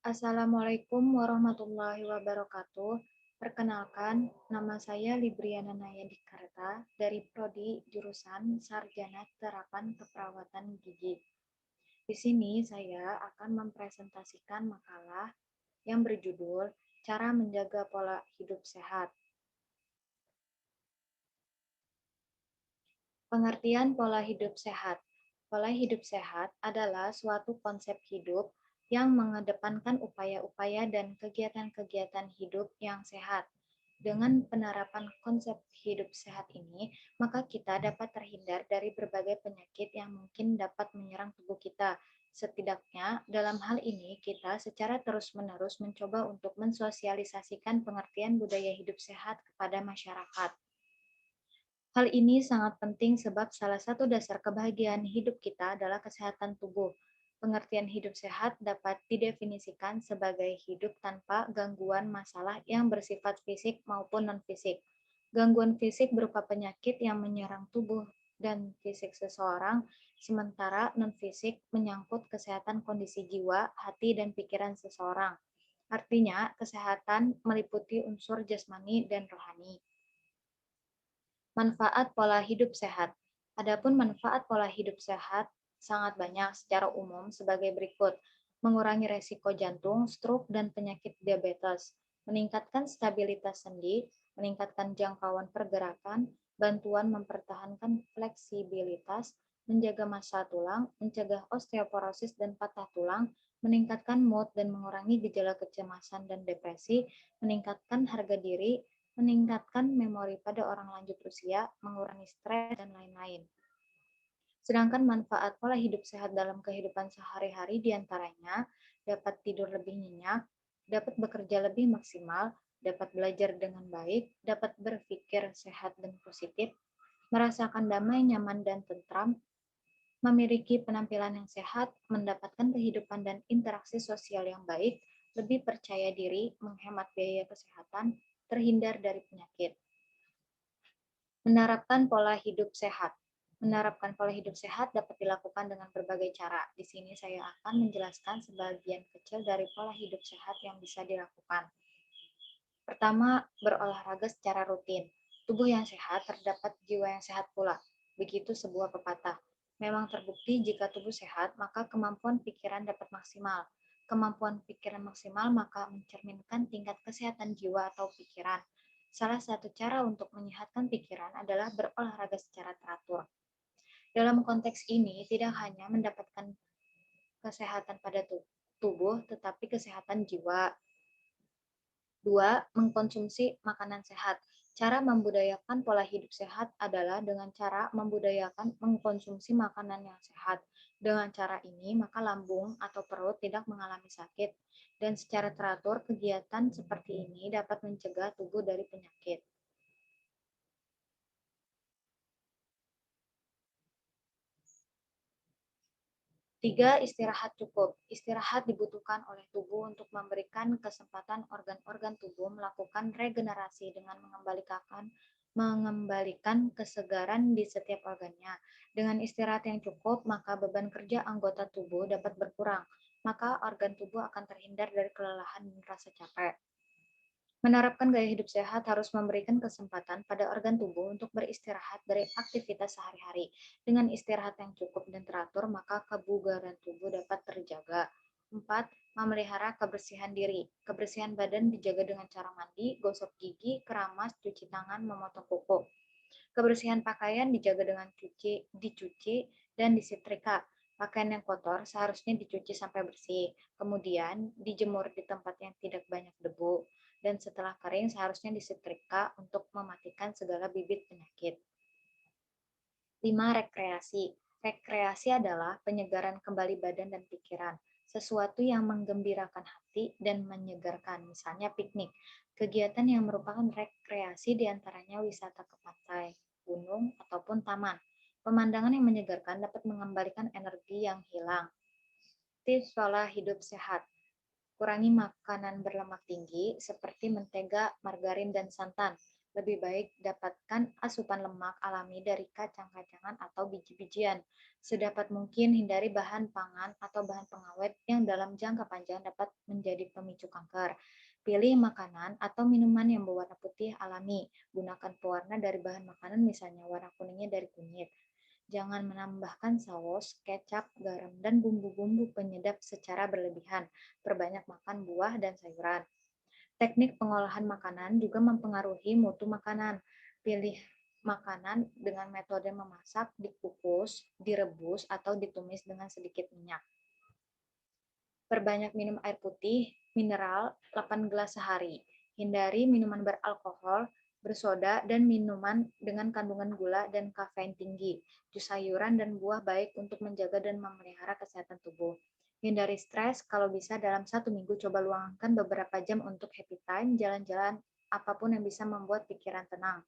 Assalamualaikum warahmatullahi wabarakatuh. Perkenalkan, nama saya Libriana Nayadikarta dari Prodi jurusan Sarjana Terapan Keperawatan Gigi. Di sini saya akan mempresentasikan makalah yang berjudul Cara Menjaga Pola Hidup Sehat. Pengertian pola hidup sehat. Pola hidup sehat adalah suatu konsep hidup yang mengedepankan upaya-upaya dan kegiatan-kegiatan hidup yang sehat. Dengan penerapan konsep hidup sehat ini, maka kita dapat terhindar dari berbagai penyakit yang mungkin dapat menyerang tubuh kita. Setidaknya, dalam hal ini kita secara terus-menerus mencoba untuk mensosialisasikan pengertian budaya hidup sehat kepada masyarakat. Hal ini sangat penting sebab salah satu dasar kebahagiaan hidup kita adalah kesehatan tubuh. Pengertian hidup sehat dapat didefinisikan sebagai hidup tanpa gangguan masalah yang bersifat fisik maupun non-fisik. Gangguan fisik berupa penyakit yang menyerang tubuh dan fisik seseorang, sementara non-fisik menyangkut kesehatan kondisi jiwa, hati, dan pikiran seseorang. Artinya, kesehatan meliputi unsur jasmani dan rohani. Manfaat pola hidup sehat. Adapun manfaat pola hidup sehat sangat banyak secara umum sebagai berikut: mengurangi resiko jantung, stroke, dan penyakit diabetes, meningkatkan stabilitas sendi, meningkatkan jangkauan pergerakan, bantuan mempertahankan fleksibilitas, menjaga massa tulang, mencegah osteoporosis dan patah tulang, meningkatkan mood dan mengurangi gejala kecemasan dan depresi, meningkatkan harga diri, meningkatkan memori pada orang lanjut usia, mengurangi stres, dan lain-lain. Sedangkan manfaat pola hidup sehat dalam kehidupan sehari-hari diantaranya dapat tidur lebih nyenyak, dapat bekerja lebih maksimal, dapat belajar dengan baik, dapat berpikir sehat dan positif, merasakan damai, nyaman, dan tentram, memiliki penampilan yang sehat, mendapatkan kehidupan dan interaksi sosial yang baik, lebih percaya diri, menghemat biaya kesehatan, terhindar dari penyakit. Menerapkan pola hidup sehat. Menerapkan pola hidup sehat dapat dilakukan dengan berbagai cara. Di sini saya akan menjelaskan sebagian kecil dari pola hidup sehat yang bisa dilakukan. Pertama, berolahraga secara rutin. Tubuh yang sehat terdapat jiwa yang sehat pula. Begitu sebuah pepatah. Memang terbukti jika tubuh sehat, maka kemampuan pikiran dapat maksimal. Kemampuan pikiran maksimal maka mencerminkan tingkat kesehatan jiwa atau pikiran. Salah satu cara untuk menyehatkan pikiran adalah berolahraga secara teratur. Dalam konteks ini, tidak hanya mendapatkan kesehatan pada tubuh, tetapi kesehatan jiwa. 2. Mengkonsumsi makanan sehat. Cara membudayakan pola hidup sehat adalah dengan cara membudayakan mengkonsumsi makanan yang sehat. Dengan cara ini, maka lambung atau perut tidak mengalami sakit. Dan secara teratur, kegiatan seperti ini dapat mencegah tubuh dari penyakit. 3. Istirahat cukup. Istirahat dibutuhkan oleh tubuh untuk memberikan kesempatan organ-organ tubuh melakukan regenerasi dengan mengembalikan kesegaran di setiap organnya. Dengan istirahat yang cukup, maka beban kerja anggota tubuh dapat berkurang. Maka organ tubuh akan terhindar dari kelelahan dan rasa capek. Menerapkan gaya hidup sehat harus memberikan kesempatan pada organ tubuh untuk beristirahat dari aktivitas sehari-hari. Dengan istirahat yang cukup dan teratur, maka kebugaran tubuh dapat terjaga. 4. Memelihara kebersihan diri. Kebersihan badan dijaga dengan cara mandi, gosok gigi, keramas, cuci tangan, memotong kuku. Kebersihan pakaian dijaga dengan dicuci, dan disetrika. Pakaian yang kotor seharusnya dicuci sampai bersih, kemudian dijemur di tempat yang tidak banyak debu, dan setelah kering seharusnya disetrika untuk mematikan segala bibit penyakit. 5. Rekreasi. Rekreasi adalah penyegaran kembali badan dan pikiran, sesuatu yang menggembirakan hati dan menyegarkan, misalnya piknik. Kegiatan yang merupakan rekreasi diantaranya wisata ke pantai, gunung, ataupun taman. Pemandangan yang menyegarkan dapat mengembalikan energi yang hilang. Tips pola hidup sehat. Kurangi makanan berlemak tinggi seperti mentega, margarin, dan santan. Lebih baik dapatkan asupan lemak alami dari kacang-kacangan atau biji-bijian. Sedapat mungkin hindari bahan pangan atau bahan pengawet yang dalam jangka panjang dapat menjadi pemicu kanker. Pilih makanan atau minuman yang berwarna putih alami. Gunakan pewarna dari bahan makanan, misalnya warna kuningnya dari kunyit. Jangan menambahkan saus, kecap, garam, dan bumbu-bumbu penyedap secara berlebihan. Perbanyak makan buah dan sayuran. Teknik pengolahan makanan juga mempengaruhi mutu makanan. Pilih makanan dengan metode memasak, dikukus, direbus, atau ditumis dengan sedikit minyak. Perbanyak minum air putih, mineral 8 gelas sehari. Hindari minuman beralkohol, bersoda, dan minuman dengan kandungan gula dan kafein tinggi. Jus sayuran dan buah baik untuk menjaga dan memelihara kesehatan tubuh. Hindari stres, kalau bisa dalam 1 minggu coba luangkan beberapa jam untuk happy time, jalan-jalan, apapun yang bisa membuat pikiran tenang.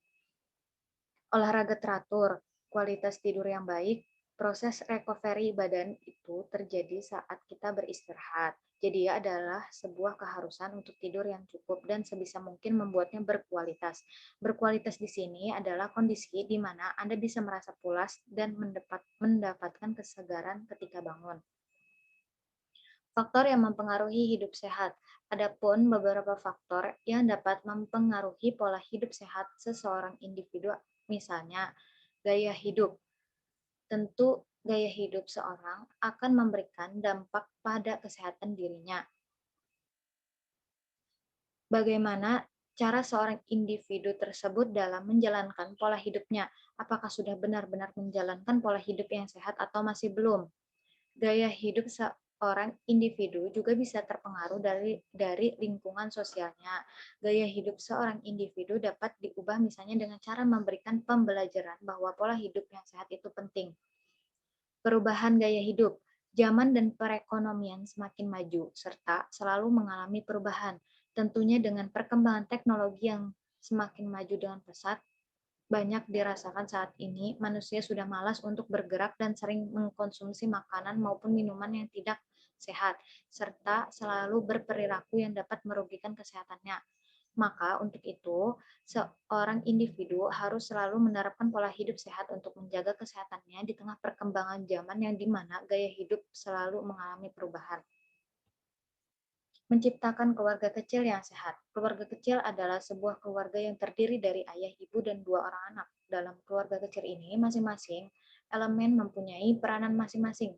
Olahraga teratur, kualitas tidur yang baik, proses recovery badan itu terjadi saat kita beristirahat. Jadi adalah sebuah keharusan untuk tidur yang cukup dan sebisa mungkin membuatnya berkualitas. Berkualitas di sini adalah kondisi di mana Anda bisa merasa puas dan mendapatkan kesegaran ketika bangun. Faktor yang mempengaruhi hidup sehat. Adapun beberapa faktor yang dapat mempengaruhi pola hidup sehat seseorang individu, misalnya gaya hidup. Tentu gaya hidup seorang akan memberikan dampak pada kesehatan dirinya. Bagaimana cara seorang individu tersebut dalam menjalankan pola hidupnya? Apakah sudah benar-benar menjalankan pola hidup yang sehat atau masih belum? Gaya hidup seorang individu juga bisa terpengaruh dari lingkungan sosialnya. Gaya hidup seorang individu dapat diubah misalnya dengan cara memberikan pembelajaran bahwa pola hidup yang sehat itu penting. Perubahan gaya hidup, zaman dan perekonomian semakin maju, serta selalu mengalami perubahan. Tentunya dengan perkembangan teknologi yang semakin maju dengan pesat, banyak dirasakan saat ini, manusia sudah malas untuk bergerak dan sering mengkonsumsi makanan maupun minuman yang tidak sehat, serta selalu berperilaku yang dapat merugikan kesehatannya. Maka untuk itu, seorang individu harus selalu menerapkan pola hidup sehat untuk menjaga kesehatannya di tengah perkembangan zaman yang dimana gaya hidup selalu mengalami perubahan. Menciptakan keluarga kecil yang sehat. Keluarga kecil adalah sebuah keluarga yang terdiri dari ayah, ibu, dan 2 orang anak. Dalam keluarga kecil ini, masing-masing elemen mempunyai peranan masing-masing.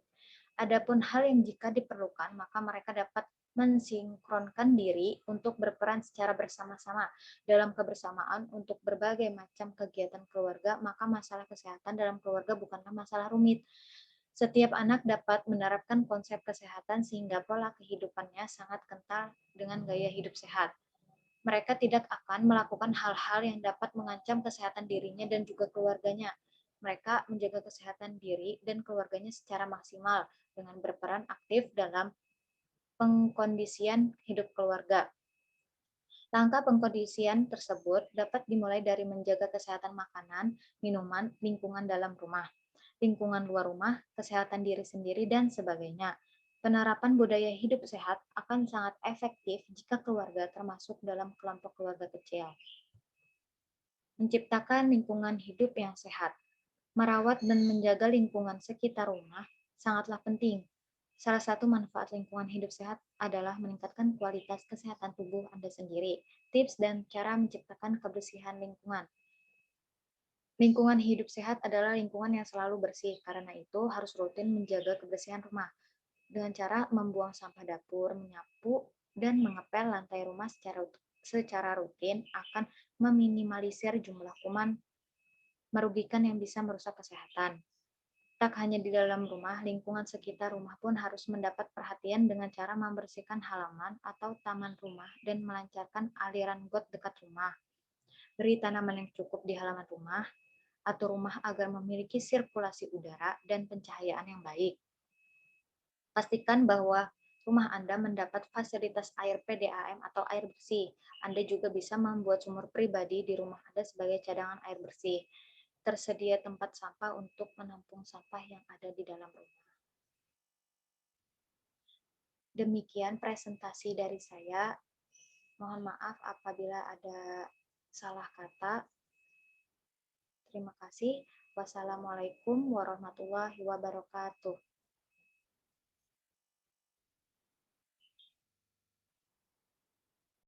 Adapun hal yang jika diperlukan, maka mereka dapat mensinkronkan diri untuk berperan secara bersama-sama dalam kebersamaan untuk berbagai macam kegiatan keluarga, maka masalah kesehatan dalam keluarga bukanlah masalah rumit. Setiap anak dapat menerapkan konsep kesehatan sehingga pola kehidupannya sangat kental dengan gaya hidup sehat. Mereka tidak akan melakukan hal-hal yang dapat mengancam kesehatan dirinya dan juga keluarganya. Mereka menjaga kesehatan diri dan keluarganya secara maksimal dengan berperan aktif dalam pengkondisian hidup keluarga. Langkah pengkondisian tersebut dapat dimulai dari menjaga kesehatan makanan, minuman, lingkungan dalam rumah, lingkungan luar rumah, kesehatan diri sendiri, dan sebagainya. Penerapan budaya hidup sehat akan sangat efektif jika keluarga termasuk dalam kelompok keluarga kecil. Menciptakan lingkungan hidup yang sehat. Merawat dan menjaga lingkungan sekitar rumah sangatlah penting. Salah satu manfaat lingkungan hidup sehat adalah meningkatkan kualitas kesehatan tubuh Anda sendiri. Tips dan cara menciptakan kebersihan lingkungan. Lingkungan hidup sehat adalah lingkungan yang selalu bersih. Karena itu harus rutin menjaga kebersihan rumah dengan cara membuang sampah dapur, menyapu, dan mengepel lantai rumah secara rutin akan meminimalisir jumlah kuman merugikan yang bisa merusak kesehatan. Tak hanya di dalam rumah, lingkungan sekitar rumah pun harus mendapat perhatian dengan cara membersihkan halaman atau taman rumah dan melancarkan aliran got dekat rumah. Beri tanaman yang cukup di halaman rumah, atur rumah agar memiliki sirkulasi udara dan pencahayaan yang baik. Pastikan bahwa rumah Anda mendapat fasilitas air PDAM atau air bersih. Anda juga bisa membuat sumur pribadi di rumah Anda sebagai cadangan air bersih. Tersedia tempat sampah untuk menampung sampah yang ada di dalam rumah. Demikian presentasi dari saya. Mohon maaf apabila ada salah kata. Terima kasih. Wassalamualaikum warahmatullahi wabarakatuh.